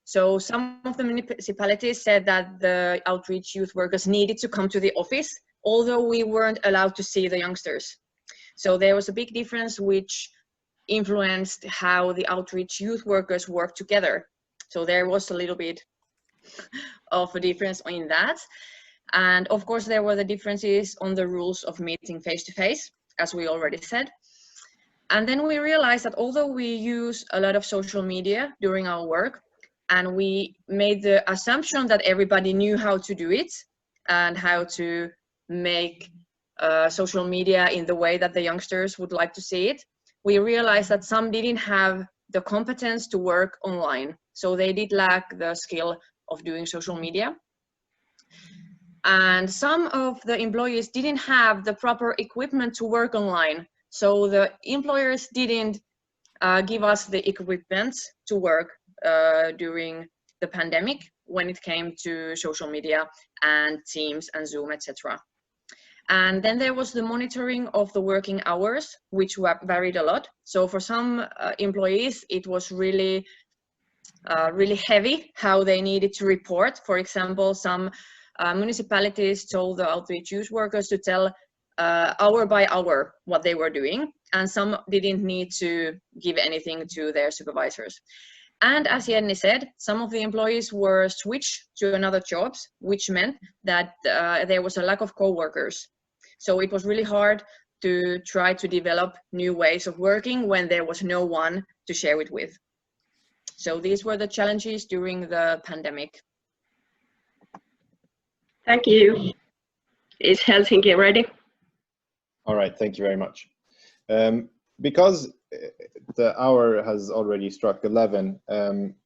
So some of the municipalities said that the outreach youth workers needed to come to the office, although we weren't allowed to see the youngsters. So there was a big difference which influenced how the outreach youth workers work together. So there was a little bit of a difference in that. And of course, there were the differences on the rules of meeting face-to-face, as we already said. And then we realized that although we use a lot of social media during our work, and we made the assumption that everybody knew how to do it and how to make social media in the way that the youngsters would like to see it, we realized that some didn't have the competence to work online. So they did lack the skill of doing social media. And some of the employees didn't have the proper equipment to work online. So the employers didn't give us the equipment to work during the pandemic when it came to social media and Teams and Zoom, etc. And then there was the monitoring of the working hours, which varied a lot. So for some employees, it was really heavy how they needed to report. For example, some municipalities told the outreach youth workers to tell hour by hour what they were doing, and some didn't need to give anything to their supervisors. And as Jenny said, some of the employees were switched to another jobs, which meant that there was a lack of co-workers. So it was really hard to try to develop new ways of working when there was no one to share it with. So these were the challenges during the pandemic. Thank you. Is Helsinki ready? All right, thank you very much. Because the hour has already struck 11,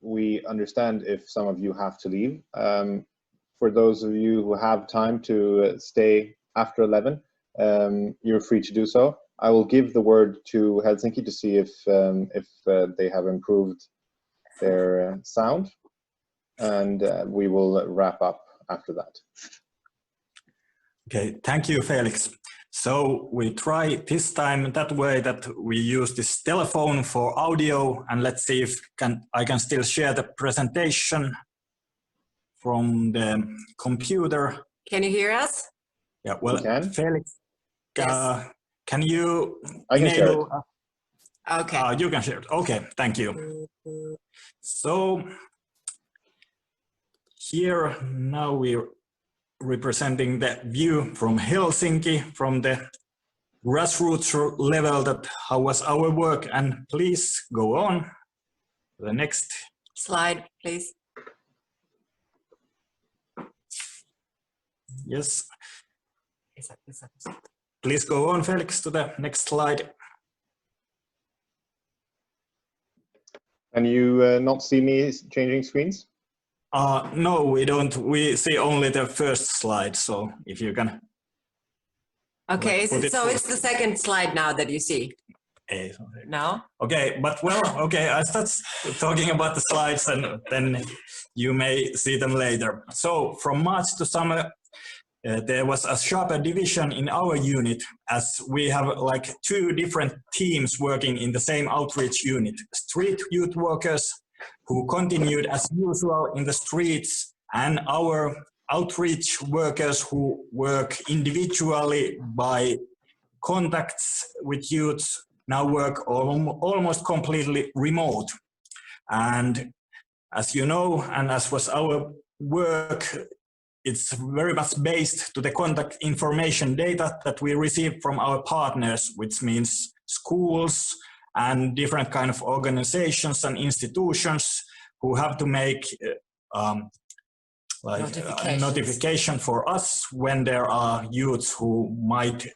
we understand if some of you have to leave. For those of you who have time to stay after 11, you're free to do so. I will give the word to Helsinki to see if they have improved their sound, and we will wrap up after that. Okay, thank you, Felix. So we try this time that way that we use this telephone for audio, and let's see if I can still share the presentation from the computer. Can you hear us? Yeah, well, Felix, yes. Can you enable? Okay. You can share it. Okay, thank you. So here now we're representing the view from Helsinki, from the grassroots level, that how was our work. And please go on. The next slide, please. Yes. Please go on, Felix, to the next slide. Can you not see me changing screens? No, we don't. We see only the first slide. So if you can. Okay, so it's the second slide now that you see. No? Okay, but well, okay, I start talking about the slides and then you may see them later. So from March to summer, there was a sharper division in our unit, as we have like 2 different teams working in the same outreach unit. Street youth workers who continued as usual in the streets, and our outreach workers who work individually by contacts with youths now work almost completely remote. And as you know, and as was our work, it's very much based to the contact information data that we receive from our partners, which means schools and different kind of organizations and institutions who have to make notification for us when there are youths who might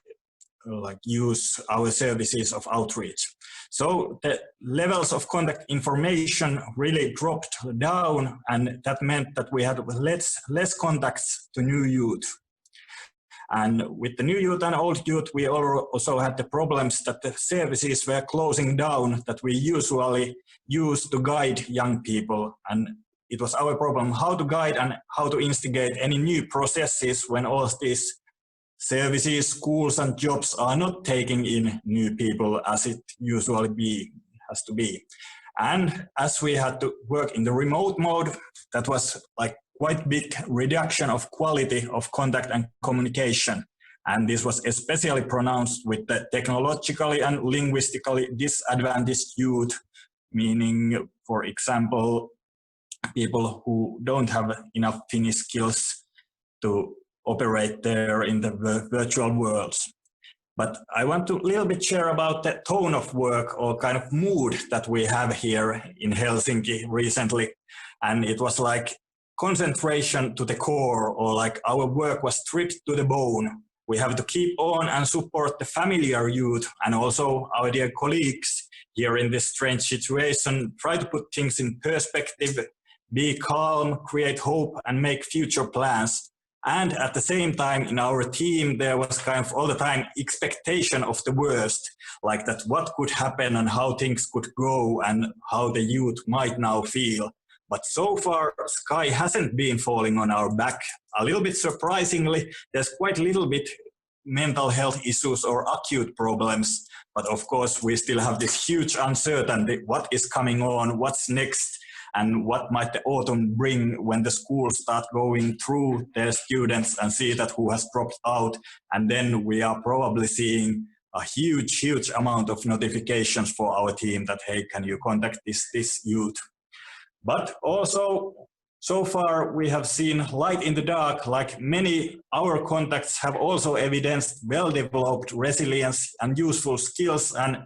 use our services of outreach. So the levels of contact information really dropped down, and that meant that we had less contacts to new youth. And with the new youth and old youth, we also had the problems that the services were closing down that we usually use to guide young people. And it was our problem how to guide and how to instigate any new processes when all these services, schools and jobs are not taking in new people as it usually has to be. And as we had to work in the remote mode, that was like quite big reduction of quality of contact and communication. And this was especially pronounced with the technologically and linguistically disadvantaged youth, meaning, for example, people who don't have enough Finnish skills to operate there in the virtual worlds. But I want to a little bit share about the tone of work or kind of mood that we have here in Helsinki recently. And it was like concentration to the core, or like our work was stripped to the bone. We have to keep on and support the familiar youth and also our dear colleagues here in this strange situation, try to put things in perspective, be calm, create hope and make future plans. And at the same time in our team, there was kind of all the time expectation of the worst, like that what could happen and how things could go and how the youth might now feel. But so far, sky hasn't been falling on our back. A little bit surprisingly, there's quite a little bit mental health issues or acute problems. But of course, we still have this huge uncertainty. What is coming on? What's next? And what might the autumn bring when the schools start going through their students and see that who has dropped out. And then we are probably seeing a huge amount of notifications for our team that, hey, can you contact this youth? But also, so far we have seen light in the dark, like many our contacts have also evidenced well-developed resilience and useful skills and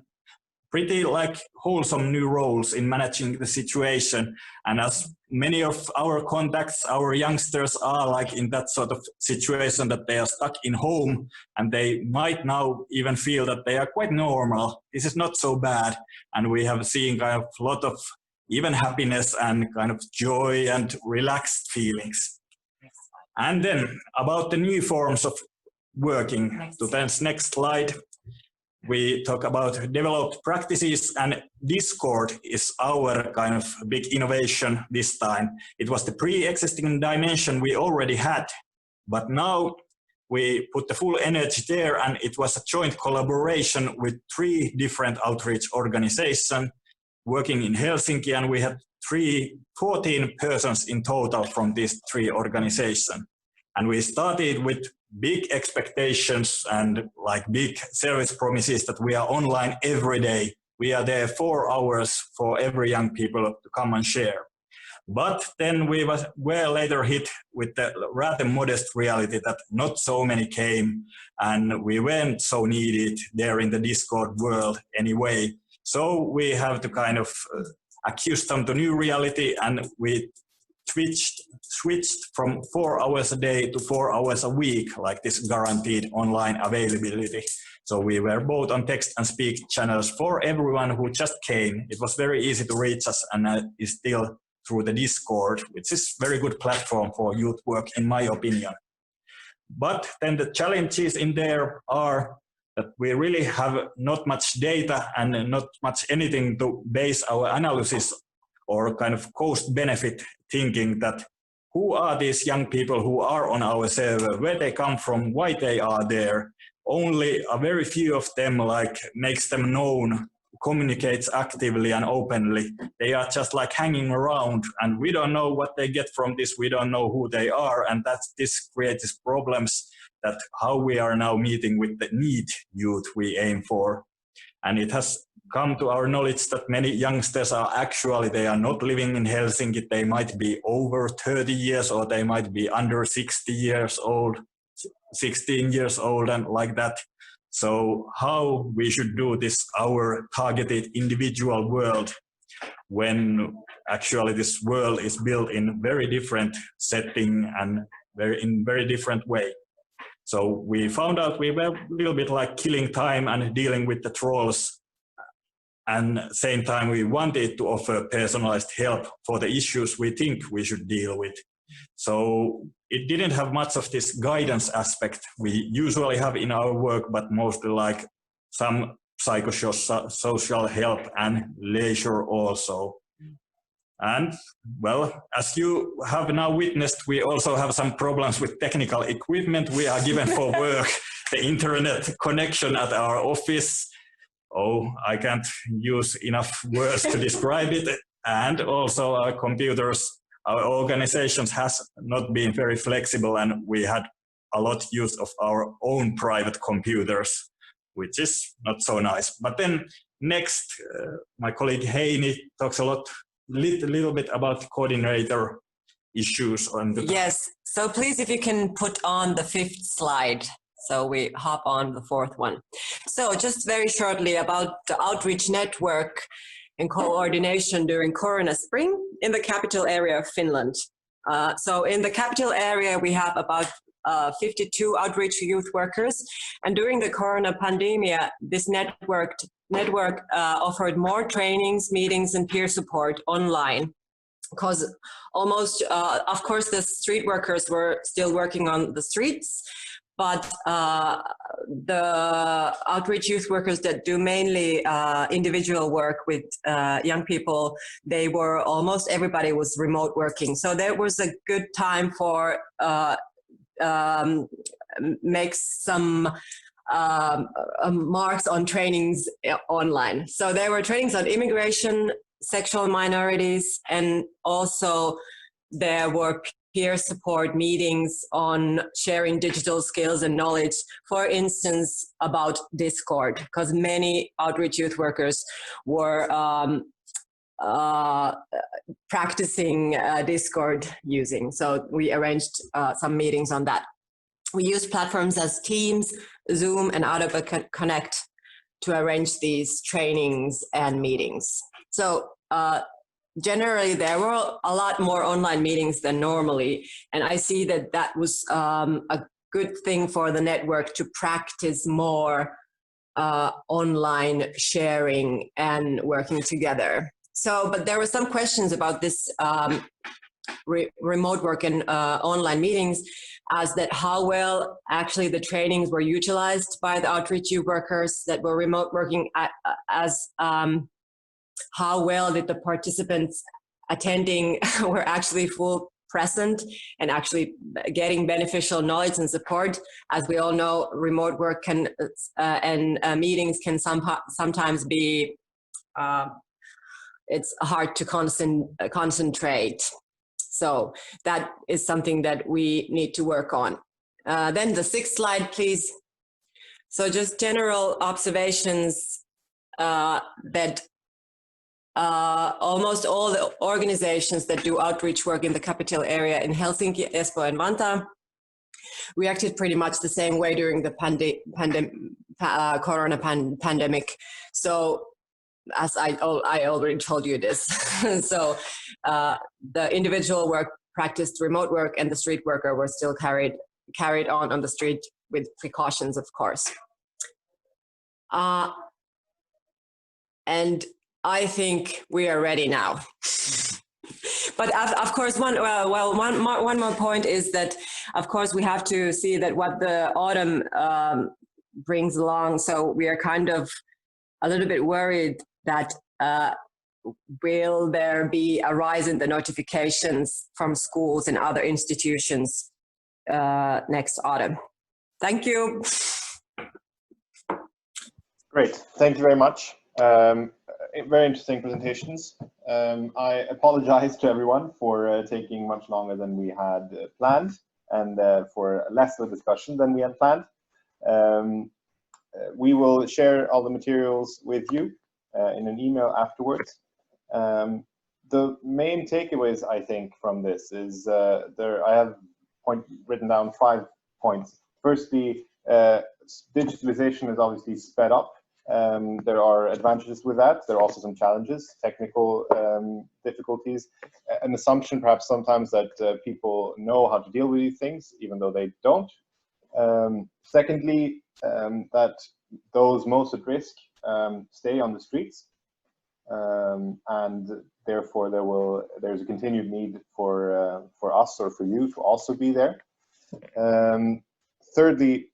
pretty like wholesome new roles in managing the situation. And as many of our contacts, our youngsters are like in that sort of situation that they are stuck in home and they might now even feel that they are quite normal. This is not so bad. And we have seen kind of a lot of even happiness and kind of joy and relaxed feelings. And then about the new forms of working, to the next slide. We talk about developed practices, and Discord is our kind of big innovation this time. It was the pre-existing dimension we already had, but now we put the full energy there, and it was a joint collaboration with 3 different outreach organizations working in Helsinki, and we had 14 persons in total from these 3 organizations. And we started with big expectations and like big service promises that we are online every day. We are there 4 hours for every young people to come and share. But then we were later hit with the rather modest reality that not so many came and we weren't so needed there in the Discord world anyway. So we have to kind of accustom to new reality, and we switched from 4 hours a day to 4 hours a week, like this guaranteed online availability. So we were both on text and speak channels for everyone who just came. It was very easy to reach us, and is still through the Discord, which is a very good platform for youth work, in my opinion. But then the challenges in there are that we really have not much data and not much anything to base our analysis or kind of cost-benefit thinking, that who are these young people who are on our server, where they come from, why they are there. Only a very few of them like makes them known, communicates actively and openly. They are just like hanging around, and we don't know what they get from this. We don't know who they are, and this creates problems that how we are now meeting with the NEET youth we aim for. And it has come to our knowledge that many youngsters are actually, they are not living in Helsinki. They might be over 30 years or they might be under 60 years old, 16 years old and like that. So how we should do this, our targeted individual world, when actually this world is built in very different setting and in very different way. So we found out we were a little bit like killing time and dealing with the trolls. And at the same time, we wanted to offer personalized help for the issues we think we should deal with. So it didn't have much of this guidance aspect we usually have in our work, but mostly like some psychosocial help and leisure also. And well, as you have now witnessed, we also have some problems with technical equipment we are given for work. The internet connection at our office, oh, I can't use enough words to describe it. And also our computers, our organizations has not been very flexible, and we had a lot use of our own private computers, which is not so nice. But then next, my colleague Heini talks a little bit about coordinator issues on the. Yes, so please, if you can put on the 5th slide. So we hop on the 4th one. So just very shortly about the outreach network and coordination during Corona Spring in the capital area of Finland. So in the capital area, we have about 52 outreach youth workers. And during the Corona pandemic, this network offered more trainings, meetings, and peer support online. Because almost, of course, the street workers were still working on the streets, but the outreach youth workers that do mainly individual work with young people, they were almost everybody was remote working. So there was a good time for make some marks on trainings online. So there were trainings on immigration, sexual minorities, and also there were peer support meetings on sharing digital skills and knowledge, for instance, about Discord, because many outreach youth workers were practicing Discord using. So we arranged some meetings on that. We used platforms as Teams, Zoom, and Adobe Connect to arrange these trainings and meetings. So generally, there were a lot more online meetings than normally, and I see that that was a good thing for the network to practice more online sharing and working together. So, but there were some questions about this remote work and online meetings, as that how well actually the trainings were utilized by the outreach youth workers that were remote working, how well did the participants attending were actually full present and actually getting beneficial knowledge and support. As we all know, remote work can and meetings can sometimes be it's hard to concentrate. So that is something that we need to work on. Then the 6th slide, please. So just general observations that almost all the organizations that do outreach work in the capital area in Helsinki, Espoo, and Vantaa reacted pretty much the same way during the Corona pandemic. So as I already told you this. So the individual work practiced remote work, and the street worker were still carried on the street with precautions, of course. And I think we are ready now. But of course, one more point is that, of course, we have to see that what the autumn brings along. So we are kind of a little bit worried that will there be a rise in the notifications from schools and other institutions next autumn. Thank you. Great, thank you very much. Very interesting presentations. I apologize to everyone for taking much longer than we had planned, and for less of a discussion than we had planned. We will share all the materials with you in an email afterwards. The main takeaways, I think, from this is I have written down 5 points. Firstly, digitalization is obviously sped up. There are advantages with that. There are also some challenges, technical difficulties, an assumption perhaps sometimes that people know how to deal with these things, even though they don't. Secondly, that those most at risk stay on the streets. and therefore there's a continued need for us or for you to also be there. Thirdly,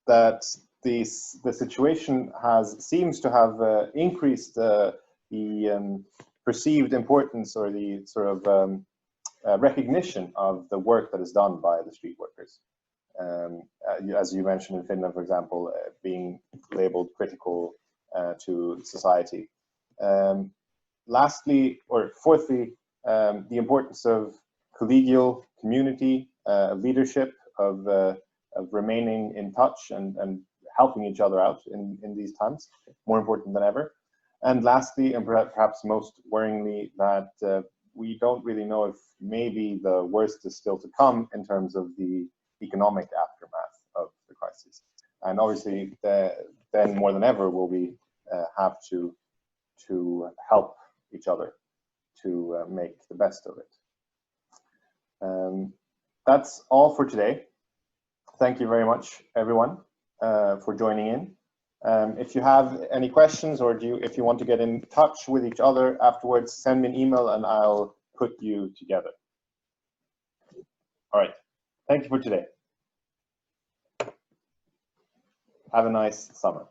that the situation seems to have increased the perceived importance or the sort of recognition of the work that is done by the street workers. As you mentioned in Finland, for example, being labeled critical to society. Lastly, or fourthly, the importance of collegial community, leadership, of remaining in touch and helping each other out in these times, more important than ever. And lastly, and perhaps most worryingly, that we don't really know if maybe the worst is still to come in terms of the economic aftermath of the crisis. And obviously, then more than ever, will we have to help each other to make the best of it. That's all for today. Thank you very much, everyone, for joining in. If you have any questions, or if you want to get in touch with each other afterwards, send me an email and I'll put you together. All right. Thank you for today. Have a nice summer.